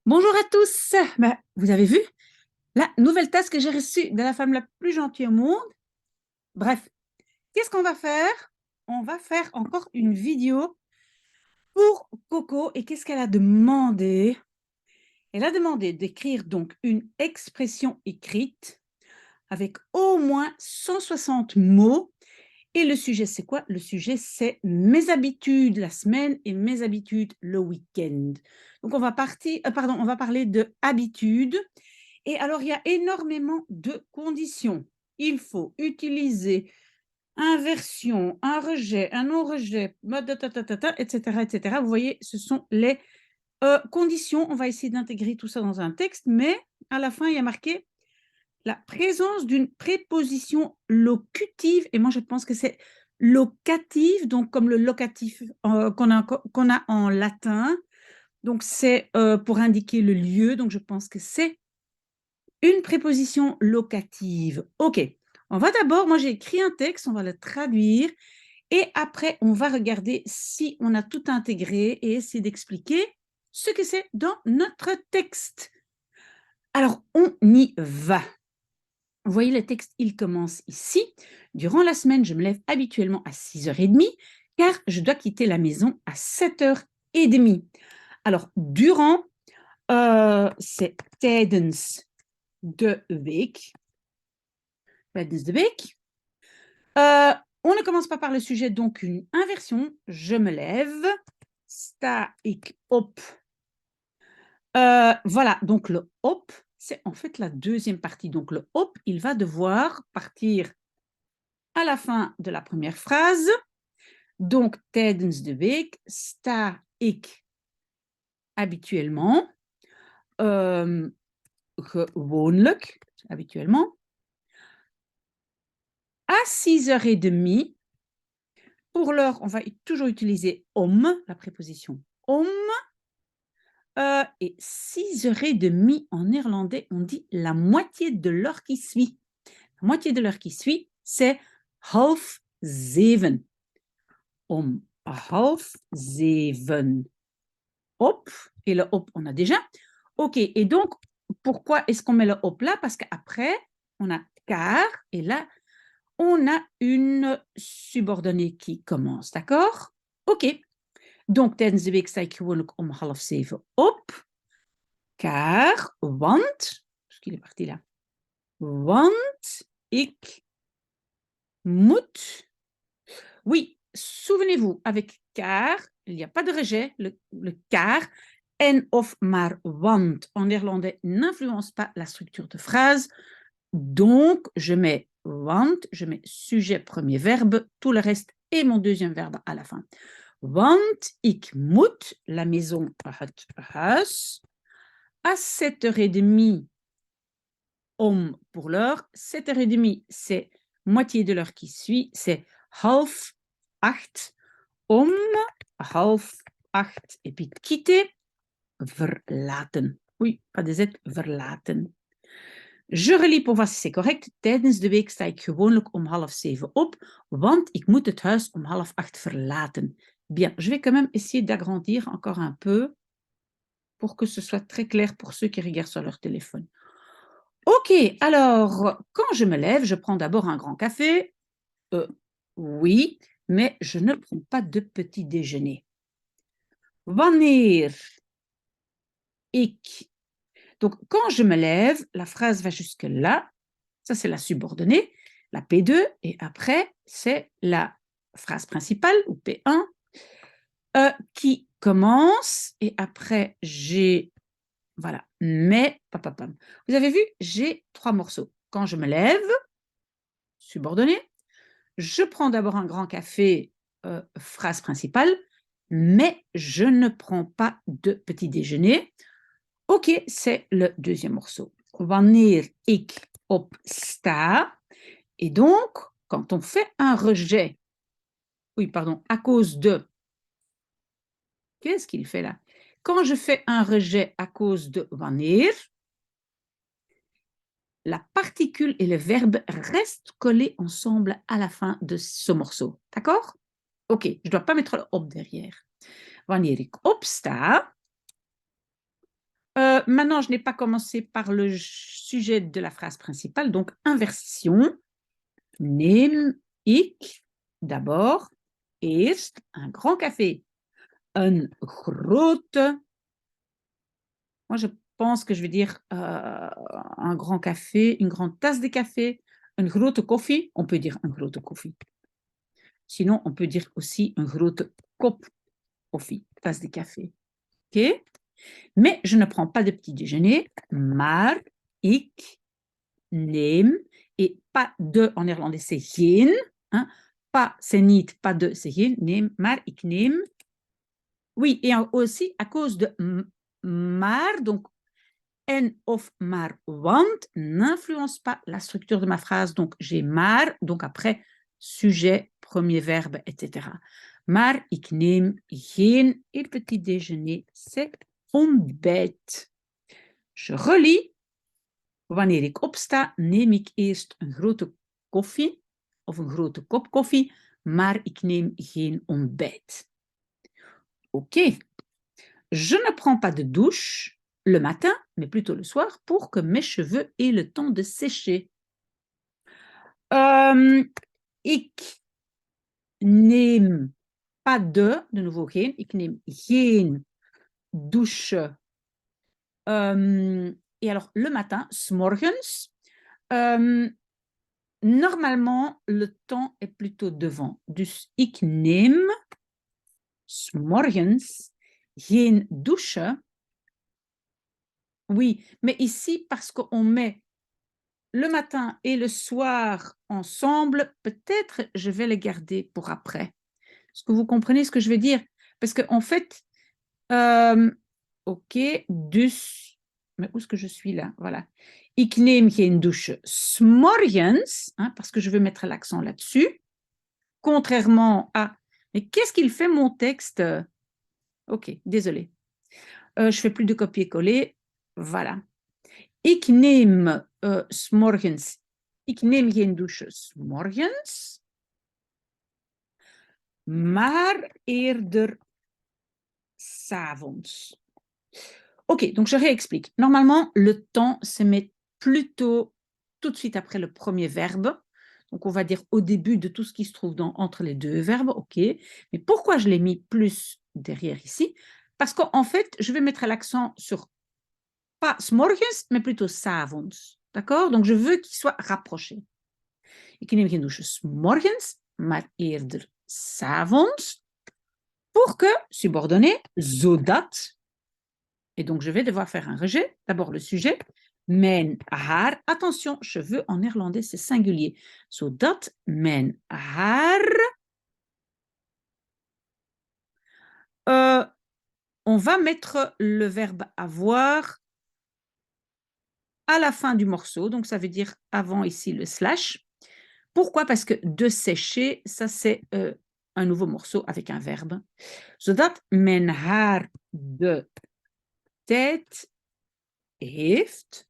Bonjour à tous. Vous avez vu la nouvelle tasse que j'ai reçue de la femme la plus gentille au monde. Bref, qu'est-ce qu'on va faire? On va faire encore une vidéo pour Coco. Et qu'est-ce qu'elle a demandé? Elle a demandé d'écrire donc une expression écrite avec au moins 160 mots. Et le sujet, c'est quoi? Le sujet, c'est mes habitudes la semaine et mes habitudes le week-end. Donc, on va parler de habitudes. Et alors, il y a énormément de conditions. Il faut utiliser inversion, un rejet, un non-rejet, etc., etc. Vous voyez, ce sont les conditions. On va essayer d'intégrer tout ça dans un texte, mais à la fin, il y a marqué la présence d'une préposition locutive. Et moi, je pense que c'est locative, donc comme le locatif qu'on a en latin. Donc, c'est pour indiquer le lieu. Donc, je pense que c'est une préposition locative. OK. Moi j'ai écrit un texte, on va le traduire et après on va regarder si on a tout intégré et essayer d'expliquer ce que c'est dans notre texte. Alors on y va. Vous voyez le texte, il commence ici. Durant la semaine, je me lève habituellement à 6h30 car je dois quitter la maison à 7h30. Alors durant, c'est tijdens de week. Tijdens de week. On ne commence pas par le sujet, donc une inversion. Je me lève. Sta ik op. Voilà, donc le op, c'est en fait la deuxième partie. Donc le op, il va devoir partir à la fin de la première phrase. Donc, tijdens de week sta ik habituellement, gewoonlijk, habituellement, à 6h30. Pour l'heure, on va toujours utiliser om, la préposition om. Et 6h30 en néerlandais, on dit la moitié de l'heure qui suit. La moitié de l'heure qui suit, c'est half zeven. Om half zeven. Hop, et le hop, on a déjà. OK, et donc, pourquoi est-ce qu'on met le hop là? Parce qu'après, on a car, et là, on a une subordonnée qui commence, d'accord? OK. Donc, tijdens de week sta ik gewoonlijk om 6:30 op. Car, want, parce qu'il est parti là, want ik moet. Oui, souvenez-vous, avec car, il n'y a pas de rejet, le car, en of maar want en néerlandais n'influence pas la structure de phrase. Donc, je mets want, je mets sujet, premier verbe, tout le reste est mon deuxième verbe à la fin. Want ik moet, la maison, het huis, à 7h30 om pour l'heure. 7h30, c'est moitié de l'heure qui suit, c'est half acht. Om half acht. Et puis quitter, verlaten. Oui, pas de Z, verlaten. Je relis pour voir si c'est correct. Tijdens de week sta ik gewoonlijk om 6:30 op, want ik moet het huis om 7:30 verlaten. Bien, je vais quand même essayer d'agrandir encore un peu pour que ce soit très clair pour ceux qui regardent sur leur téléphone. OK, alors, quand je me lève, je prends d'abord un grand café. Oui, mais je ne prends pas de petit déjeuner. Wanneer ik. Donc, quand je me lève, la phrase va jusque-là. Ça, c'est la subordonnée, la P2. Et après, c'est la phrase principale, ou P1, qui commence. Et après, j'ai. Voilà, mais. Papapam. Vous avez vu, j'ai 3 morceaux. Quand je me lève, subordonnée. Je prends d'abord un grand café, phrase principale, mais je ne prends pas de petit déjeuner. OK, c'est le deuxième morceau. Wanneer ik opsta. Et donc, quand on fait un rejet, oui, pardon, à cause de. Qu'est-ce qu'il fait là? Quand je fais un rejet à cause de wanneer, la particule et le verbe restent collés ensemble à la fin de ce morceau. D'accord? OK, je ne dois pas mettre le op derrière. Wanneer ik opsta, Maintenant, je n'ai pas commencé par le sujet de la phrase principale, donc inversion. Neem ik d'abord eerst un grand café. Een grote. Moi, je pense que je vais dire un grand café, une grande tasse de café, een grote koffie. On peut dire een grote koffie. Sinon, on peut dire aussi een grote kop koffie, tasse de café. OK? Mais je ne prends pas de petit déjeuner, maar ik neem, et pas de en néerlandais c'est geen, hein? Pas c'est niet, pas de c'est geen, neem, maar ik neem. Oui, et aussi à cause de maar, donc en of maar want n'influence pas la structure de ma phrase. Donc j'ai maar, donc après sujet, premier verbe, etc. Maar ik neem geen petit déjeuner, c'est ontbijt. Je relis. Wanneer ik opsta, neem ik eerst een grote koffie of een grote kop koffie, maar ik neem geen ontbijt. Ok. Je ne prends pas de douche le matin, mais plutôt le soir, pour que mes cheveux aient le temps de sécher. Ik neem pas de nouveau geen, ik neem geen douche. Et alors, le matin, 's morgens, normalement, le temps est plutôt devant. Dus ik neem 's morgens geen douche. Oui, mais ici, parce qu'on met le matin et le soir ensemble, peut-être je vais les garder pour après. Est-ce que vous comprenez ce que je veux dire? Parce qu'en fait, ok, dus, mais où est-ce que je suis là? Voilà. Ik neem geen douche 's morgens, hein, parce que je veux mettre l'accent là-dessus, contrairement à... Mais qu'est-ce qu'il fait mon texte? Ok, désolé. Je fais plus de copier-coller. Voilà. Ik neem 's morgens, ik neem geen douche 's morgens, maar eerder 's avonds. Ok, donc je réexplique. Normalement, le temps se met plutôt tout de suite après le premier verbe. Donc, on va dire au début de tout ce qui se trouve entre les deux verbes. Ok. Mais pourquoi je l'ai mis plus derrière ici? Parce qu'en fait, je vais mettre l'accent sur pas 's morgens, mais plutôt 's avonds. D'accord? Donc, je veux qu'il soit rapproché. Ik neem geen douche 's morgens, maar eerder 's avonds. Pour que, subordonné, zodat. Et donc, je vais devoir faire un rejet. D'abord, le sujet. Mijn haar. Attention, cheveux en néerlandais, c'est singulier. Zodat mijn haar. On va mettre le verbe avoir à la fin du morceau. Donc, ça veut dire avant ici le slash. Pourquoi? Parce que de sécher, ça c'est un nouveau morceau avec un verbe. Zodat mijn haar de tijd heeft.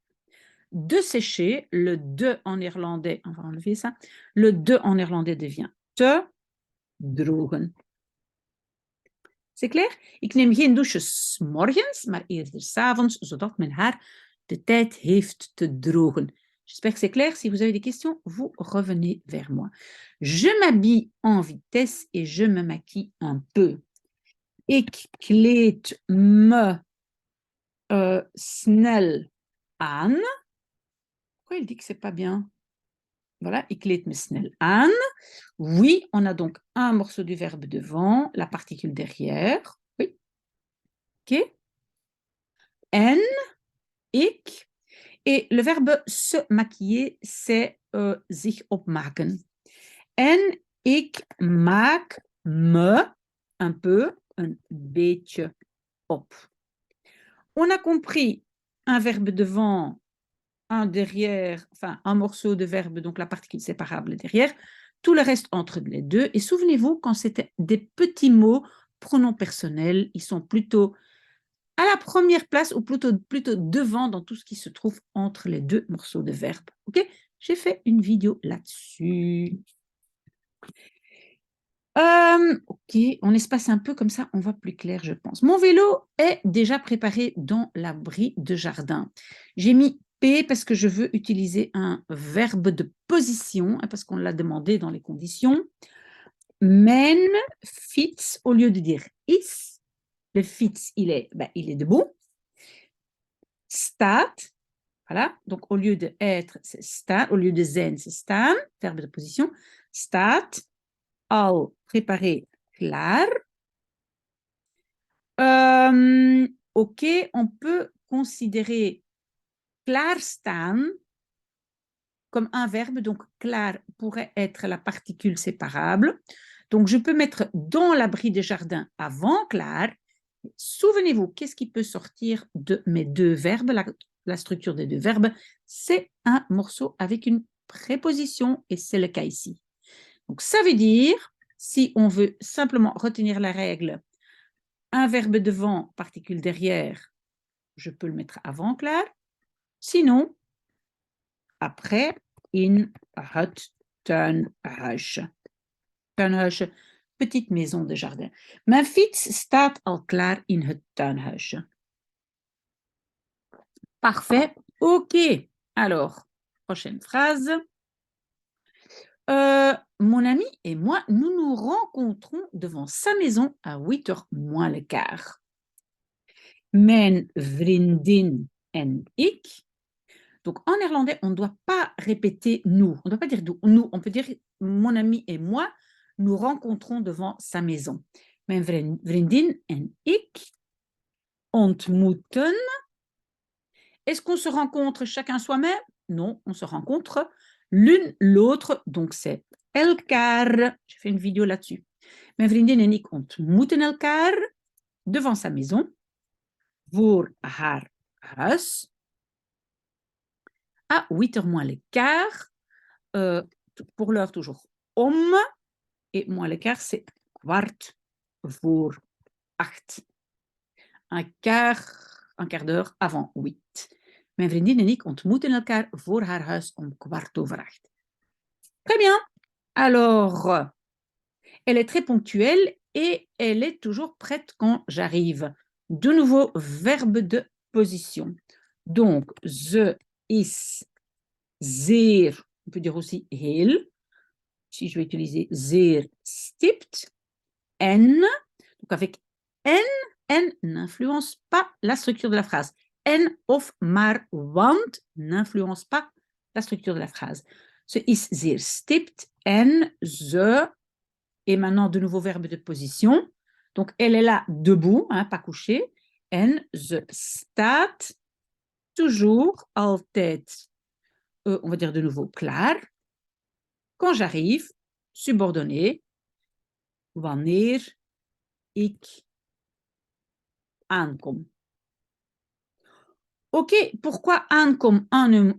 De sécher, le de en néerlandais, on va enlever ça, le de en néerlandais devient te drogen. C'est clair? Ik neem geen douche 's morgens, maar eerder 's avonds, zodat mijn haar de tijd heeft te drogen. J'espère que c'est clair. Si vous avez des questions, vous revenez vers moi. Je m'habille en vitesse et je me maquille un peu. Ik kleed me snel aan. Pourquoi il dit que c'est pas bien? Voilà, ik kleed me snel aan. Oui, on a donc un morceau du verbe devant, la particule derrière. Oui. Ok. En, ik. Et le verbe se maquiller, c'est zich opmaken. En ik maak me un peu, een beetje op. On a compris un verbe devant, un derrière, enfin un morceau de verbe, donc la particule séparable derrière, tout le reste entre les deux. Et souvenez-vous, quand c'était des petits mots, pronoms personnels, ils sont plutôt à la première place ou plutôt devant dans tout ce qui se trouve entre les deux morceaux de verbe. Ok? J'ai fait une vidéo là-dessus. Ok, on espace un peu comme ça, on voit plus clair, je pense. Mon vélo est déjà préparé dans l'abri de jardin. J'ai mis P parce que je veux utiliser un verbe de position, hein, parce qu'on l'a demandé dans les conditions. Mijn fiets, au lieu de dire is, le fiets, il est debout. Staat, voilà, donc au lieu de être, c'est staan, au lieu de zijn, c'est staan, verbe de position. Staat, al, préparé, klaar. Ok, on peut considérer klaarstaan comme un verbe, donc klaar pourrait être la particule séparable. Donc, je peux mettre dans l'abri de jardin avant klaar. Souvenez-vous, qu'est-ce qui peut sortir de mes deux verbes, la structure des deux verbes? C'est un morceau avec une préposition, et c'est le cas ici. Donc, ça veut dire, si on veut simplement retenir la règle, un verbe devant, particule derrière, je peux le mettre avant klaar. Sinon, après, in het tuinhuisje. Tuinhuisje, petite maison de jardin. Mijn fiets staat al klaar in het tuinhuisje. Parfait. Ok. Alors, prochaine phrase. Mon ami et moi, nous nous rencontrons devant sa maison à 8h moins le quart. Mijn vriendin en ik. Donc, en néerlandais, on ne doit pas répéter nous. On ne doit pas dire nous. On peut dire mon ami et moi, nous rencontrons devant sa maison. Mijn vriendin en ik ontmoeten. Est-ce qu'on se rencontre chacun soi-même? Non, on se rencontre l'une l'autre. Donc, c'est elkaar. J'ai fait une vidéo là-dessus. Mijn vriendin en ik ontmoeten elkaar devant sa maison, voor haar huis, à 8h moins le quart. Pour l'heure, toujours om. Et moins le quart, c'est kwart voor 8. Un quart d'heure avant 8. Mijn vriendin en ik ontmoeten elkaar voor haar huis om 8:15. Très bien. Alors, elle est très ponctuelle et elle est toujours prête quand j'arrive. De nouveau, verbe de position. Donc, ze is zeer, on peut dire aussi heel. Si je vais utiliser zeer stipt. En, donc avec en n'influence pas la structure de la phrase. En of maar want n'influence pas la structure de la phrase. Ze is zeer stipt en ze, et maintenant de nouveau verbe de position. Donc elle est là debout, hein, pas couchée. En ze staat toujours, altijd, on va dire de nouveau klaar. Quand j'arrive, subordonné, wanneer ik aankom. Ok, pourquoi aankom en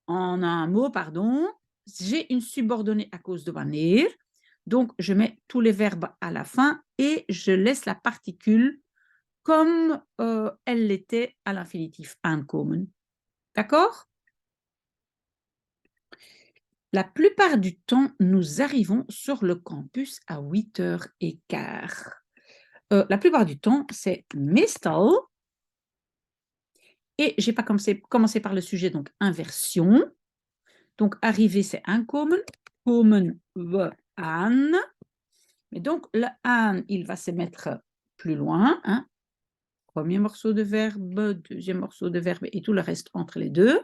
un mot, pardon? J'ai une subordonnée à cause de wanneer. Donc, je mets tous les verbes à la fin et je laisse la particule comme elle l'était à l'infinitif aankomen. D'accord? La plupart du temps, nous arrivons sur le campus à 8h15. La plupart du temps, c'est meestal. Et je n'ai pas commencé par le sujet, donc inversion. Donc, arriver, c'est aankomen. Komen we aan. Mais donc, le aan, il va se mettre plus loin. Hein. Premier morceau de verbe, deuxième morceau de verbe et tout le reste entre les deux.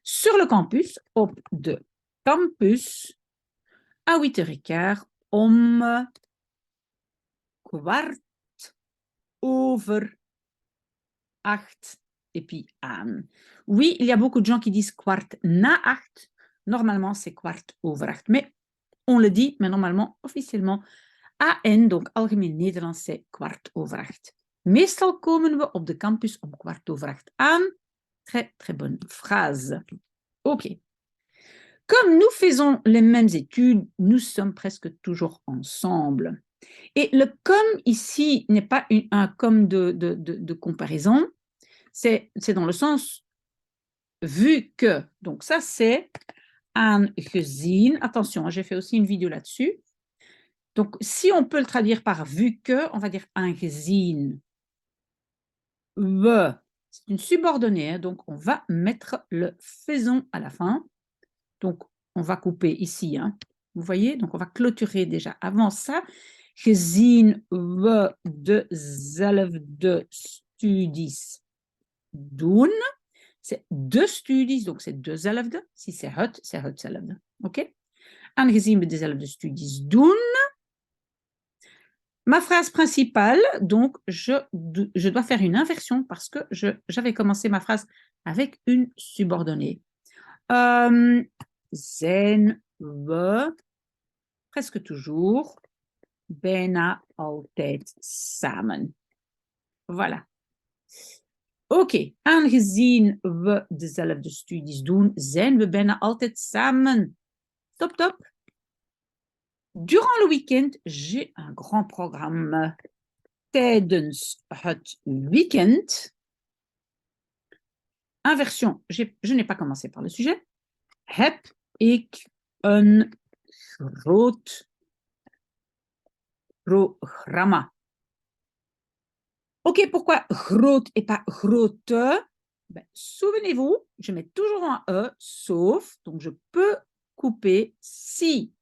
Sur le campus, op de campus, à 8h15, om 8:15. Et puis aan. Oui, il y a beaucoup de gens qui disent 8:15. Normalement, c'est 8:15. Mais on le dit, mais normalement, officiellement, AN, donc algemeen Nederlands, c'est 8:15. Meestal komen we op de campus om 8:15 aan. Très, très bonne phrase. OK. Comme nous faisons les mêmes études, nous sommes presque toujours ensemble. Et le comme ici n'est pas un comme de comparaison. C'est dans le sens vu que. Donc ça, c'est aangezien. Attention, j'ai fait aussi une vidéo là-dessus. Donc, si on peut le traduire par vu que, on va dire aangezien we. C'est une subordonnée, hein, donc on va mettre le faisons à la fin. Donc, on va couper ici, hein. Vous voyez? Donc, on va clôturer déjà. Avant ça, gezien we dezelfde studies doen. C'est de studies, donc c'est dezelfde. Si c'est hetzelfde. OK? Aangezien we dezelfde studies doen. Ma phrase principale, donc, je dois faire une inversion parce que j'avais commencé ma phrase avec une subordonnée. Zijn we presque toujours bijna altijd samen. Voilà. Oké, aangezien we dezelfde studies doen, zijn we bijna altijd samen. Top, top. Durant le week-end, j'ai un grand programme. Tijdens het weekend. Inversion, je n'ai pas commencé par le sujet. Heb ik een groot programma. Ok, pourquoi groot et pas grote? Ben, souvenez-vous, je mets toujours un E, sauf, donc je peux couper si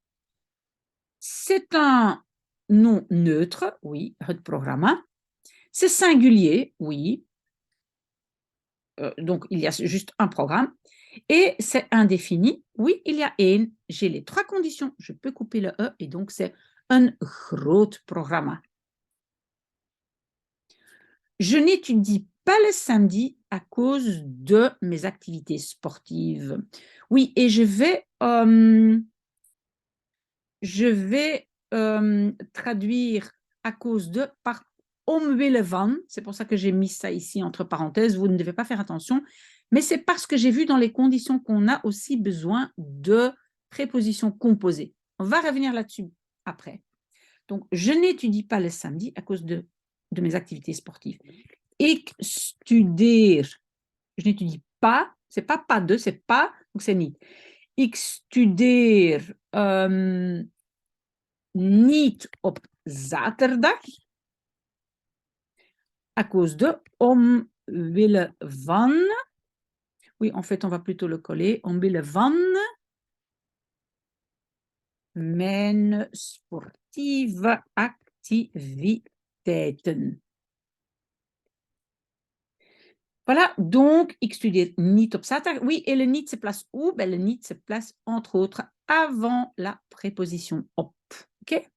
c'est un nom neutre, oui, het programma. C'est singulier, oui. Donc, il y a juste un programme. Et c'est indéfini. Oui, il y a één. J'ai les trois conditions. Je peux couper le E et donc c'est un groot programma. Je n'étudie pas le samedi à cause de mes activités sportives. Oui, et je vais traduire à cause de par omwille van. C'est pour ça que j'ai mis ça ici entre parenthèses. Vous ne devez pas faire attention. Mais c'est parce que j'ai vu dans les conditions qu'on a aussi besoin de prépositions composées. On va revenir là-dessus après. Donc, je n'étudie pas le samedi à cause de mes activités sportives. Ik studeer. Je n'étudie pas. C'est pas de, c'est pas, donc c'est niet. Ik studeer niet op zaterdag. À cause de, omwille van. Oui, en fait, on va plutôt le coller. Omwille van mijn sportieve activiteiten. Voilà, donc, ik studeer niet op zaterdag. Oui, et le niet se place où? Ben, le niet se place, entre autres, avant la préposition op. OK?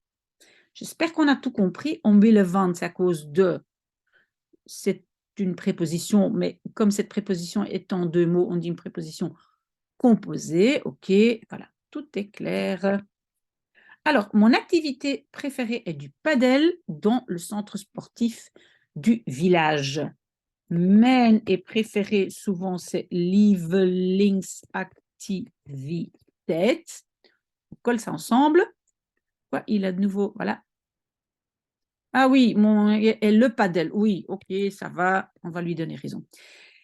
J'espère qu'on a tout compris. Omwille van, c'est à cause de. C'est une préposition, mais comme cette préposition est en deux mots, on dit une préposition composée. OK, voilà, tout est clair. Alors, mon activité préférée est du padel dans le centre sportif du village. Mijn et préféré, souvent, c'est lievelingsactiviteit. On colle ça ensemble. Quoi, il a de nouveau, voilà. Ah oui, et le padel, oui, ok, ça va, on va lui donner raison.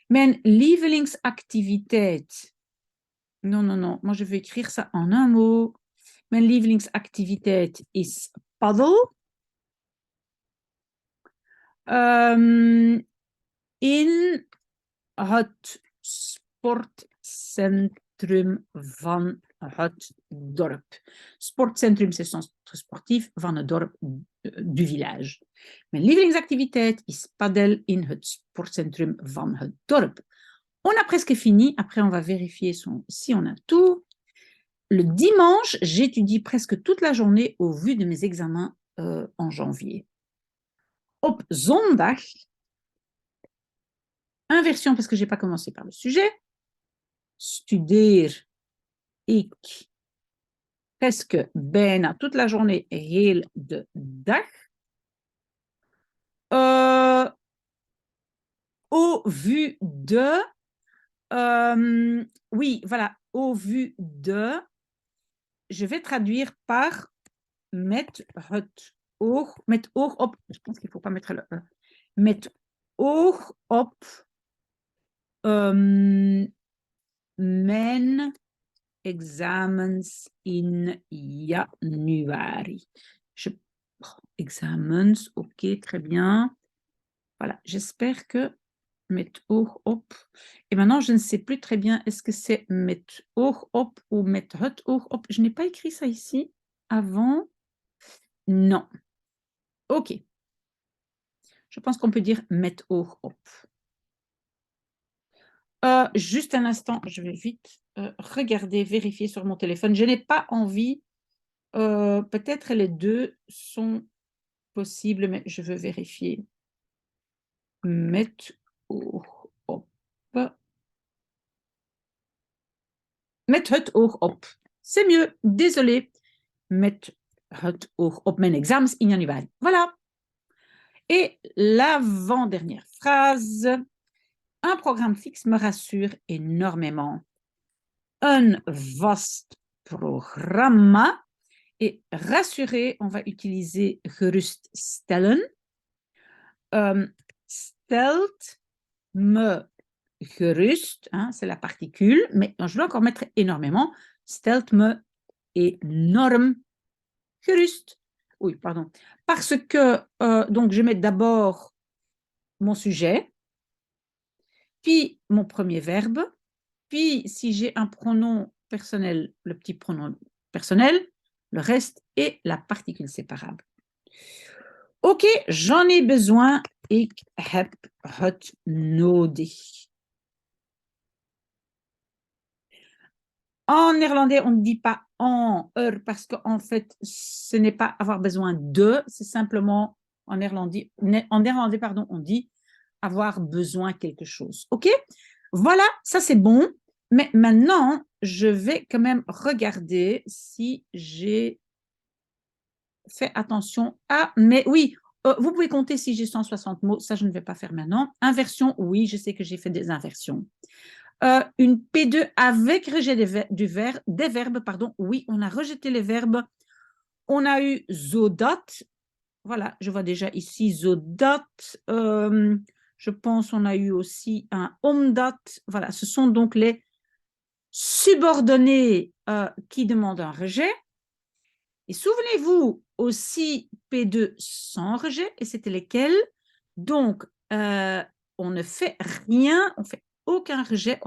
Mijn lievelingsactiviteit. Non, non, non, moi je vais écrire ça en un mot. Mijn lievelingsactiviteit is paddel. In het sportcentrum van het dorp. Sportcentrum, c'est centre sportif van het dorp du village. Mijn lievelingsactiviteit is padel in het sportcentrum van het dorp. On a presque fini. Après, on va vérifier si on a tout. Le dimanche, j'étudie presque toute la journée au vu de mes examens en janvier. Op zondag, inversion parce que je n'ai pas commencé par le sujet. Studeer ik presque bijna toute la journée, heel de dag. Au vu de, oui, voilà, au vu de, je vais traduire par met het oog op, je pense qu'il ne faut pas mettre le E, met oog op mijn examens in januari. Je examens, ok, très bien. Voilà, j'espère que met oog op. Et maintenant, je ne sais plus très bien, est-ce que c'est met oog op ou met het oog op? Je n'ai pas écrit ça ici avant. Non. Ok. Je pense qu'on peut dire met oog op. Juste un instant, je vais vite regarder, vérifier sur mon téléphone. Je n'ai pas envie, peut-être les deux sont possibles, mais je veux vérifier. Met oog op. Met het oog op. C'est mieux, désolé. Met het oog op mijn examens in januari. Voilà. Et l'avant-dernière phrase. Un programme fixe me rassure énormément. Un vast programma. Et rassurer, on va utiliser geruststellen. Stelt me gerust, hein, c'est la particule, mais je dois encore mettre énormément. Stelt me énorme gerust. Oui, pardon. Parce que, donc, je mets d'abord mon sujet, puis mon premier verbe, puis si j'ai un pronom personnel, le petit pronom personnel, le reste est la particule séparable. Ok, j'en ai besoin. Ik heb het nodig. En néerlandais, on ne dit pas en parce qu'en fait, ce n'est pas avoir besoin de, c'est simplement en néerlandais, pardon, on dit avoir besoin quelque chose. Ok, voilà, ça c'est bon. Mais maintenant, je vais quand même regarder si j'ai fait attention à... Mais oui, vous pouvez compter si j'ai 160 mots, ça je ne vais pas faire maintenant. Inversion, oui, je sais que j'ai fait des inversions. Une P2 avec rejet des verbes, pardon. Oui, on a rejeté les verbes. On a eu zodat. Voilà, je vois déjà ici zodat. Je pense on a eu aussi un omdat. Voilà, ce sont donc les subordonnés qui demandent un rejet. Et souvenez-vous aussi P2 sans rejet, et c'était lesquels? Donc, on ne fait rien, on fait aucun rejet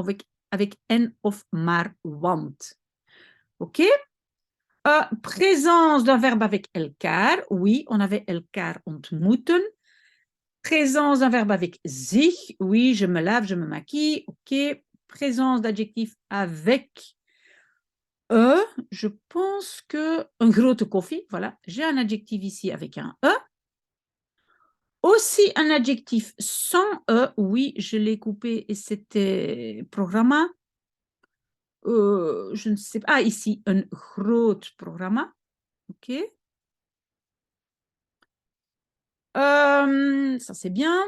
avec en of maar want. Ok? Présence d'un verbe avec elkaar. Oui, on avait elkaar ontmoeten. Présence d'un verbe avec zich. Oui, je me lave, je me maquille. Ok. Présence d'adjectif avec je pense que un grote koffie. Voilà, j'ai un adjectif ici avec un E. Aussi un adjectif sans E, oui, je l'ai coupé et c'était programma. Je ne sais pas. Ah, ici, un groot programma. OK. Ça, c'est bien.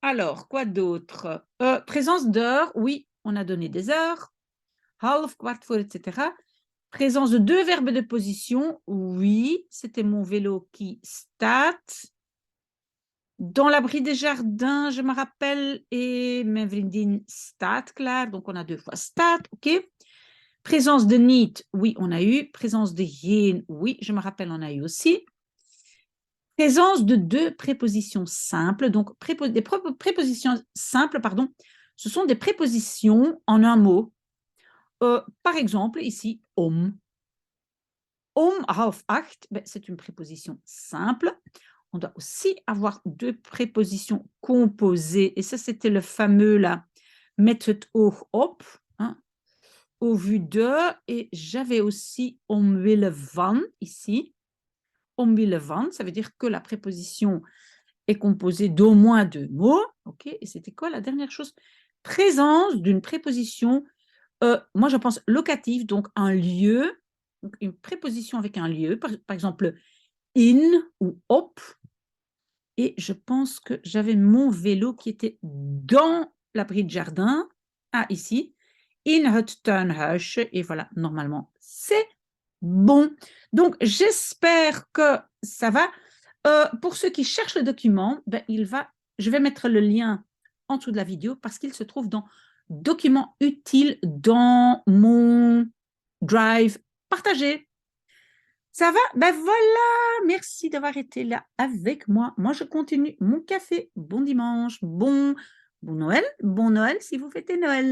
Alors, quoi d'autre? Présence d'heures, oui, on a donné des heures. Half, kwart voor, etc. Présence de deux verbes de position, oui, c'était mon vélo qui staat. Dans l'abri des jardins, je me rappelle, et mijn vriendin staat klaar. Donc, on a deux fois staat, ok. Présence de niet, oui, on a eu. Présence de geen, oui, je me rappelle, on a eu aussi. Présence de deux prépositions simples. Donc, des prépositions simples, pardon, ce sont des prépositions en un mot. Par exemple, ici, om. Om 7:30, ben, c'est une préposition simple. On doit aussi avoir deux prépositions composées. Et ça, c'était le fameux là, met het oog op, hein, au vu de. Et j'avais aussi omwille van ici. Omwille van, ça veut dire que la préposition est composée d'au moins deux mots. Ok. Et c'était quoi la dernière chose? Présence d'une préposition, moi je pense locative, donc un lieu, donc une préposition avec un lieu, par exemple in ou op. Et je pense que j'avais mon vélo qui était dans l'abri de jardin. Ah, ici. In het tuinhuisje. Et voilà, normalement, c'est bon. Donc, j'espère que ça va. Pour ceux qui cherchent le document, ben, je vais mettre le lien en dessous de la vidéo parce qu'il se trouve dans Documents utiles dans mon Drive partagé. Ça va? Ben voilà, merci d'avoir été là avec moi. Moi, je continue mon café. Bon dimanche, bon Noël si vous fêtez Noël.